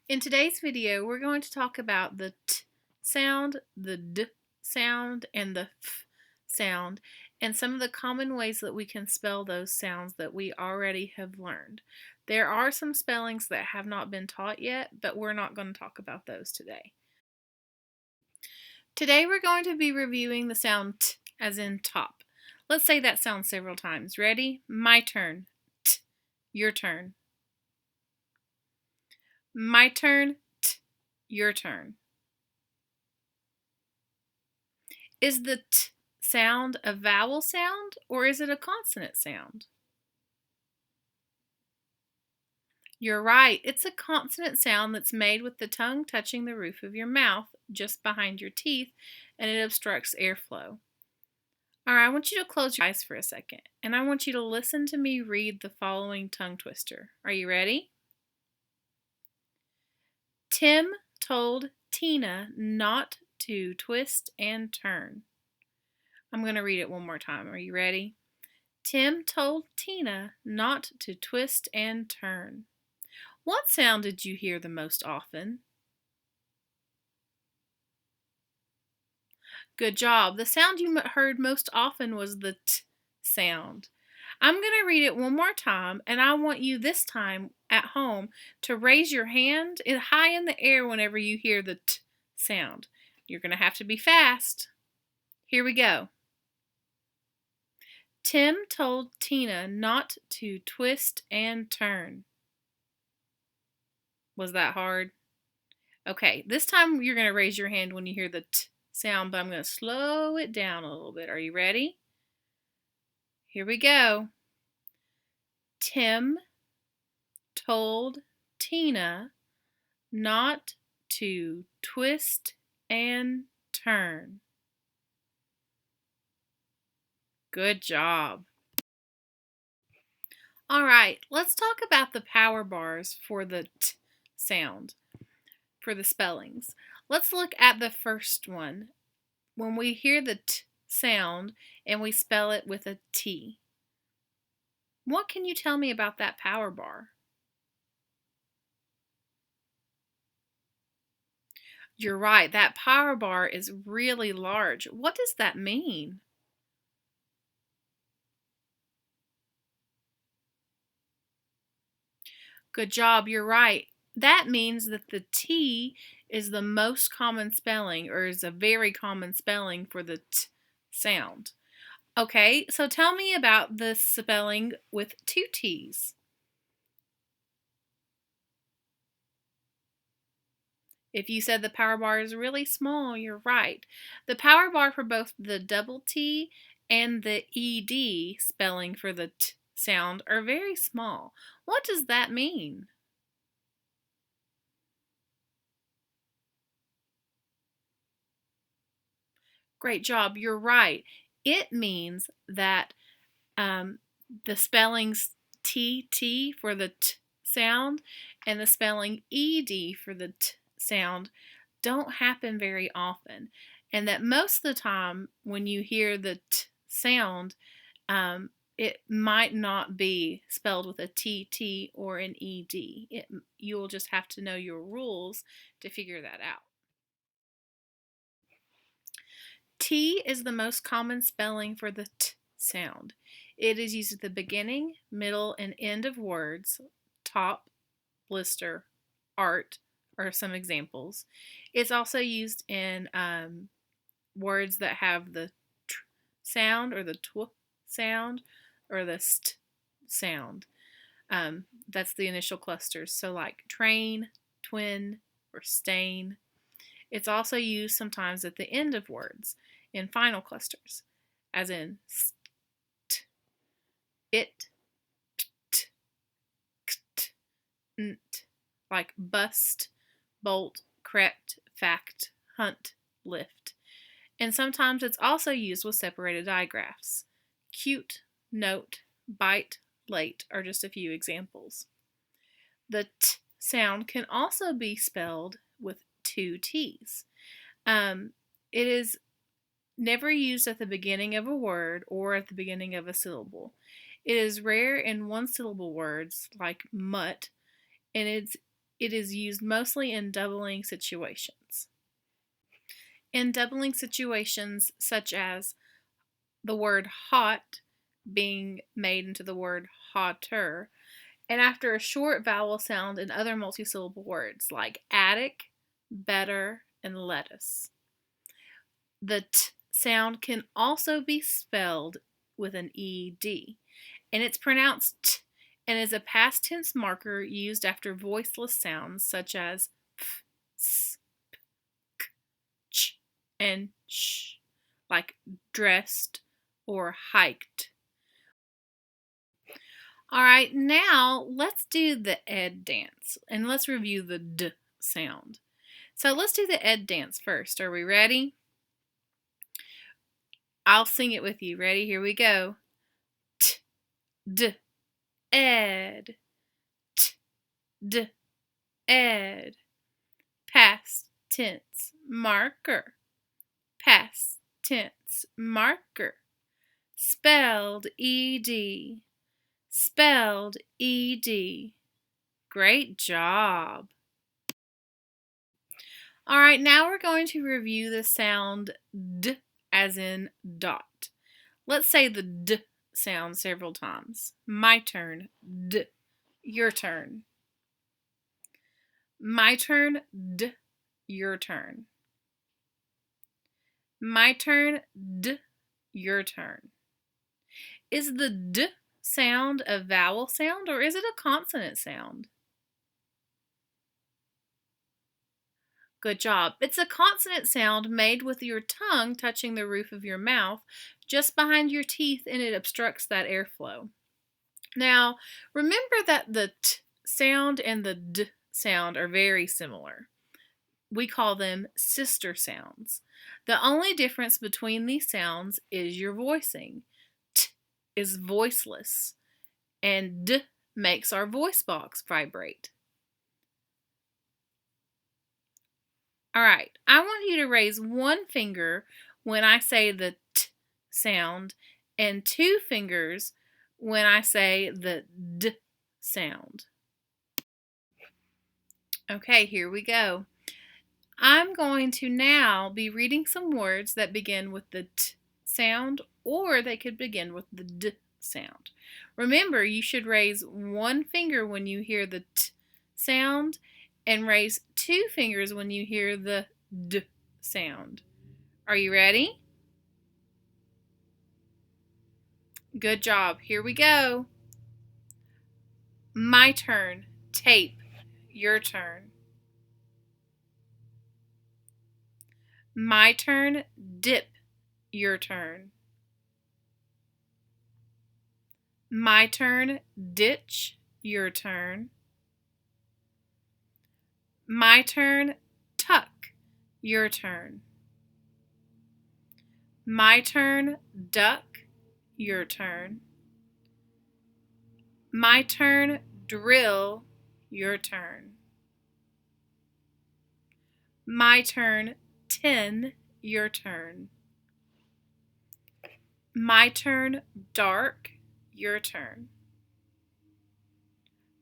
In today's video, we're going to talk about the T sound, the D sound, and the F sound, and some of the common ways that we can spell those sounds that we already have learned. There are some spellings that have not been taught yet, but we're not going to talk about those today. Today we're going to be reviewing the sound T as in top. Let's say that sound several times. Ready? My turn. T. Your turn. My turn. T. Your turn. Is the T sound a vowel sound or is it a consonant sound? You're right, it's a consonant sound that's made with the tongue touching the roof of your mouth just behind your teeth, and it obstructs airflow. Alright, I want you to close your eyes for a second, and I want you to listen to me read the following tongue twister. Are you ready? Tim told Tina not to twist and turn. I'm going to read it one more time. Are you ready? Tim told Tina not to twist and turn. What sound did you hear the most often? Good job. The sound you heard most often was the T sound. I'm going to read it one more time, and I want you this time at home to raise your hand high in the air whenever you hear the T sound. You're going to have to be fast. Here we go. Tim told Tina not to twist and turn. Was that hard? Okay, this time you're going to raise your hand when you hear the T sound, but I'm going to slow it down a little bit. Are you ready? Here we go. Tim told Tina not to twist and turn. Good job. All right, let's talk about the power bars for the T sound, for the spellings. Let's look at the first one. When we hear the T sound and we spell it with a T, what can you tell me about that power bar? You're right, that power bar is really large. What does that mean? Good job, you're right. That means that the T is the most common spelling, or is a very common spelling for the T sound. Okay, so tell me about the spelling with two T's. If you said the power bar is really small, you're right. The power bar for both the double T and the ED spelling for the T sound are very small. What does that mean? Great job, you're right. It means that the spellings TT for the T sound and the spelling ED for the T sound don't happen very often, and that most of the time when you hear the T sound, it might not be spelled with a TT or an ED. You'll just have to know your rules to figure that out. T is the most common spelling for the T sound. It is used at the beginning, middle, and end of words. Top, blister, art are some examples. It's also used in words that have the tr sound or the tw sound or the st sound. That's the initial clusters. So like train, twin, or stain. It's also used sometimes at the end of words in final clusters, as in st, it, pt, kt, nt, like bust, bolt, crept, fact, hunt, lift. And sometimes it's also used with separated digraphs. Cute, note, bite, late are just a few examples. The T sound can also be spelled with two T's. It is never used at the beginning of a word or at the beginning of a syllable. It is rare in one syllable words like mutt, and it's It is used mostly in doubling situations. In doubling situations such as the word hot being made into the word hotter, and after a short vowel sound in other multisyllable words like attic, better, and lettuce. The t sound can also be spelled with an ed, and it's pronounced t and is a past tense marker used after voiceless sounds such as f, s, p, k, ch, and sh, like dressed or hiked. All right, now let's do the ed dance and let's review the d sound. So let's do the ed dance first. Are we ready? I'll sing it with you. Ready? Here we go. T, d, ed. T, d, ed. Past tense marker. Past tense marker. Spelled ed. Spelled ed. Great job. All right, now we're going to review the sound d as in dot. Let's say the d sound several times. My turn, d. Your turn. My turn, d. Your turn. My turn, d. Your turn. Is the d sound a vowel sound or is it a consonant sound? Good job. It's a consonant sound made with your tongue touching the roof of your mouth just behind your teeth, and it obstructs that airflow. Now, remember that the t sound and the d sound are very similar. We call them sister sounds. The only difference between these sounds is your voicing. T is voiceless, and d makes our voice box vibrate. All right, I want you to raise one finger when I say the t sound and two fingers when I say the d sound. Okay, here we go. I'm going to now be reading some words that begin with the t sound, or they could begin with the d sound. Remember, you should raise one finger when you hear the t sound and raise two fingers when you hear the d sound. Are you ready? Good job. Here we go. My turn. Tape. Your turn. My turn. Dip. Your turn. My turn. Ditch. Your turn. My turn. Tuck. Your turn. My turn. Duck. Your turn. My turn. Drill. Your turn. My turn. Tin. Your turn. My turn. Dark. Your turn.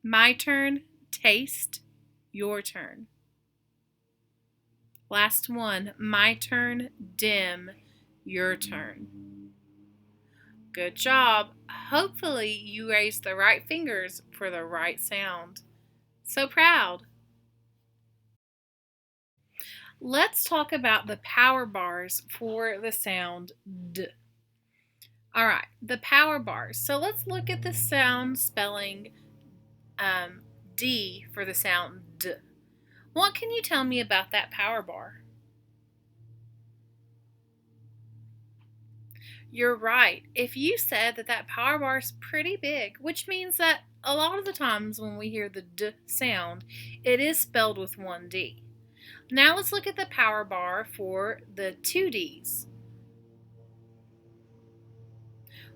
My turn. Taste. Your turn. Last one. My turn. Dim. Your turn. Good job. Hopefully you raised the right fingers for the right sound. So proud. Let's talk about the power bars for the sound D. All right, the power bars. So let's look at the sound spelling D for the sound D. What can you tell me about that power bar? You're right. If you said that that power bar is pretty big, which means that a lot of the times when we hear the D sound, it is spelled with one D. Now let's look at the power bar for the two Ds.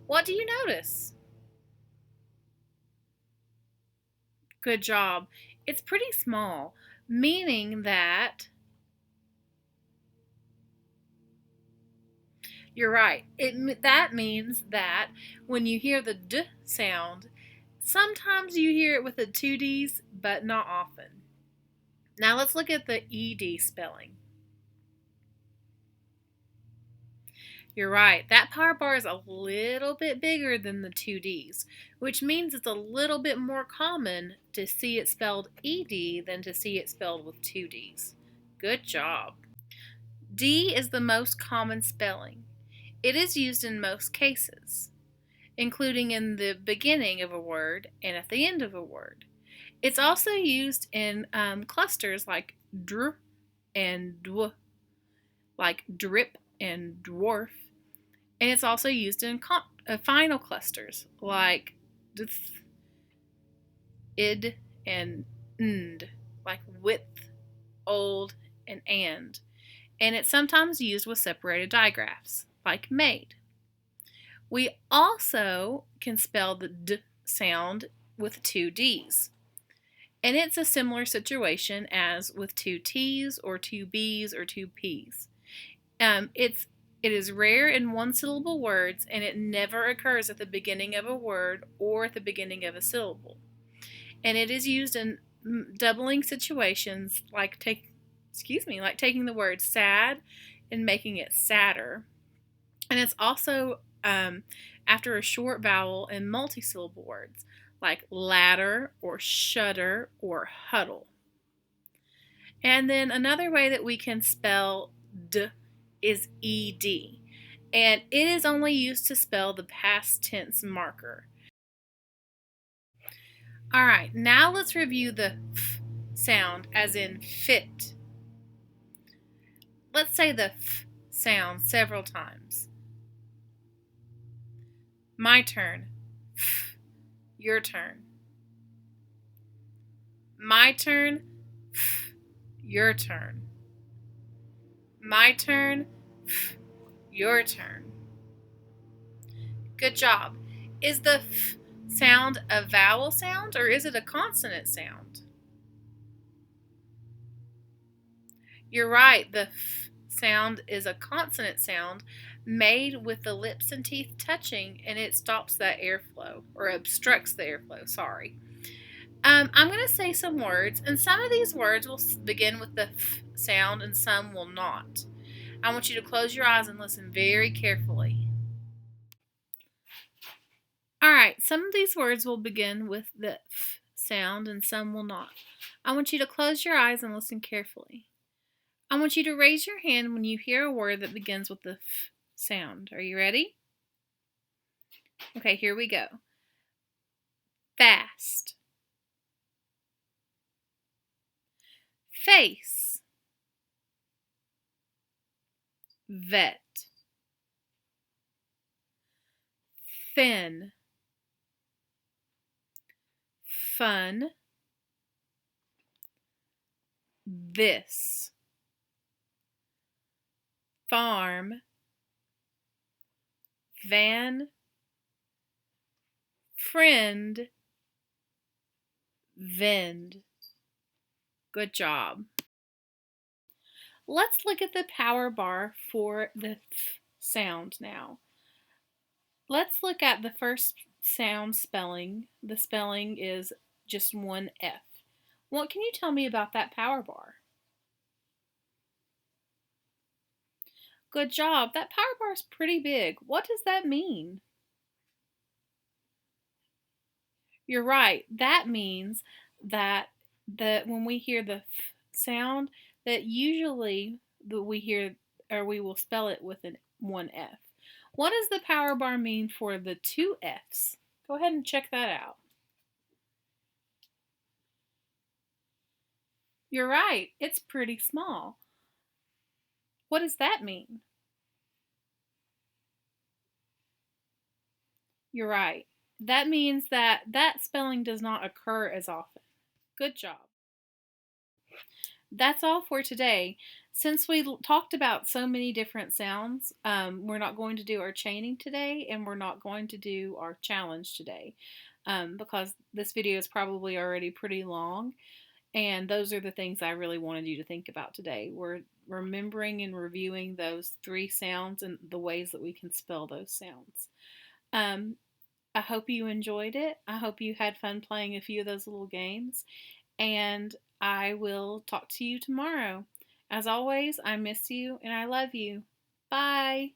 What do you notice? Good job. It's pretty small, meaning that you're right. That means that when you hear the D sound, sometimes you hear it with the two Ds, but not often. Now let's look at the ED spelling. You're right, that power bar is a little bit bigger than the two Ds, which means it's a little bit more common to see it spelled ED than to see it spelled with two Ds. Good job. D is the most common spelling. It is used in most cases, including in the beginning of a word and at the end of a word. It's also used in clusters like dr and dw, like drip and dwarf, and it's also used in final clusters like dth, id, and nd, like with, old, and it's sometimes used with separated digraphs, like made. We also can spell the d sound with two Ds, and it's a similar situation as with two T's or two B's or two P's. It is rare in one-syllable words, and it never occurs at the beginning of a word or at the beginning of a syllable. And it is used in doubling situations like taking the word sad and making it sadder. And it's also after a short vowel in multi-syllable words like ladder or shudder or huddle. And then another way that we can spell d is ed, and it is only used to spell the past tense marker. All right, now let's review the f sound as in fit. Let's say the f sound several times. My turn. F. Your turn. My turn. F. Your turn. My turn. F. Your turn. Good job. Is the f sound a vowel sound or is it a consonant sound? You're right, the f sound is a consonant sound made with the lips and teeth touching, and it stops that airflow, or obstructs the airflow, sorry. I'm going to say some words, and some of these words will begin with the f sound and some will not. I want you to close your eyes and listen very carefully. All right, some of these words will begin with the f sound and some will not. I want you to close your eyes and listen carefully. I want you to raise your hand when you hear a word that begins with the f sound. Are you ready? Okay, here we go. Fast. Face. Vet. Thin. Fun. This. Farm. Van. Friend. Vend. Good job. Let's look at the power bar for the f sound now. Let's look at the first sound spelling. The spelling is just one F. What can you tell me about that power bar? Good job. That power bar is pretty big. What does that mean? You're right. That means that when we hear the f sound, that usually we will spell it with one F. What does the power bar mean for the two Fs? Go ahead and check that out. You're right. It's pretty small. What does that mean? You're right. That means that spelling does not occur as often. Good job. That's all for today. Since we talked about so many different sounds, we're not going to do our chaining today, and we're not going to do our challenge today because this video is probably already pretty long, and those are the things I really wanted you to think about today. We're remembering and reviewing those three sounds and the ways that we can spell those sounds. I hope you enjoyed it. I hope you had fun playing a few of those little games. And I will talk to you tomorrow. As always, I miss you and I love you. Bye.